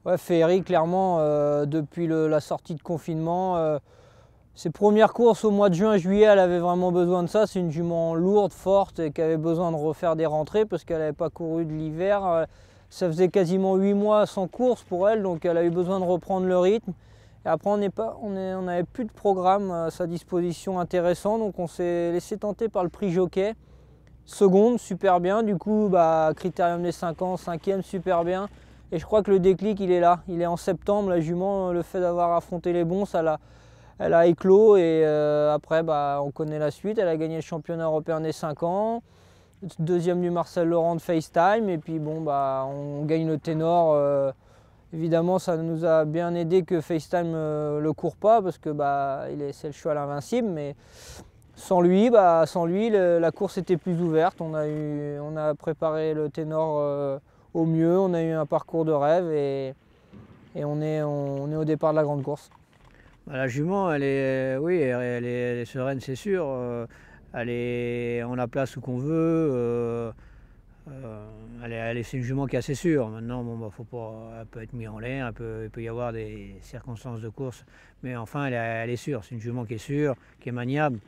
Ouais, Féerie, clairement, depuis la sortie de confinement, ses premières courses au mois de juin-juillet, elle avait vraiment besoin de ça. C'est une jument lourde, forte et qui avait besoin de refaire des rentrées parce qu'elle n'avait pas couru de l'hiver. Ça faisait quasiment 8 mois sans course pour elle, donc elle a eu besoin de reprendre le rythme. Et après, on n'avait plus de programme à sa disposition intéressant, donc on s'est laissé tenter par le prix Jockey. Seconde, super bien. Du coup, Critérium des 5 ans, cinquième, super bien. Et je crois que le déclic, il est là. Il est en septembre. La jument, le fait d'avoir affronté les bons, elle a éclos. Et après, on connaît la suite. Elle a gagné le championnat européen des 5 ans. Deuxième du Marcel Laurent de FaceTime. Et puis, on gagne le ténor. Évidemment, ça nous a bien aidé que FaceTime le court pas parce que c'est le cheval invincible. Mais sans lui, la course était plus ouverte. On a préparé le ténor au mieux. On a eu un parcours de rêve et on est au départ de la grande course. La jument, oui, elle est sereine, c'est sûr. On la place où qu'on veut. C'est une jument qui est assez sûre. Maintenant, faut pas, elle peut être mise en l'air, il peut y avoir des circonstances de course. Mais enfin, elle est sûre. C'est une jument qui est sûre, qui est maniable.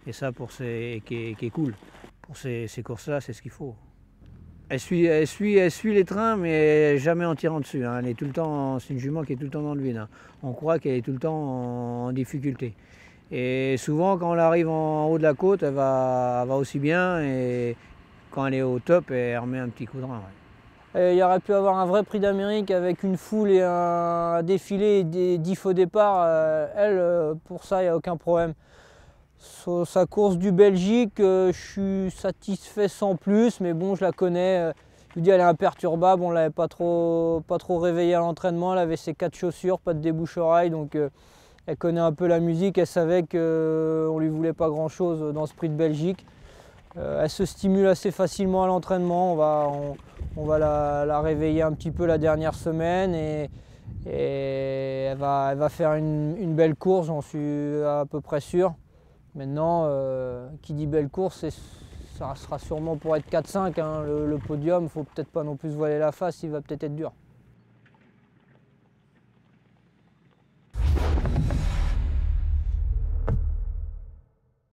Et ça, qui est cool. Pour ces courses-là, c'est ce qu'il faut. Elle suit les trains, mais jamais en tirant dessus. Hein. Elle est tout le temps, c'est une jument qui est tout le temps dans le vide. Hein. On croit qu'elle est tout le temps en difficulté. Et souvent, quand elle arrive en haut de la côte, elle va aussi bien. Et quand elle est au top, elle remet un petit coup de rein. Ouais. Il y aurait pu avoir un vrai prix d'Amérique avec une foule et un défilé et des 10 faux départs. Pour ça, il n'y a aucun problème. Sur sa course du Belgique, je suis satisfait sans plus, mais bon, je la connais. Je vous dis, elle est imperturbable, on ne l'avait pas trop réveillée à l'entraînement. Elle avait ses 4 chaussures, pas de débouche-oreille, donc elle connaît un peu la musique. Elle savait qu'on ne lui voulait pas grand-chose dans ce prix de Belgique. Elle se stimule assez facilement à l'entraînement. On va la réveiller un petit peu la dernière semaine et elle va faire une belle course, j'en suis à peu près sûr. Maintenant, qui dit belle course, ça sera sûrement pour être 4-5. Hein. Le podium, il ne faut peut-être pas non plus se voiler la face, il va peut-être être dur.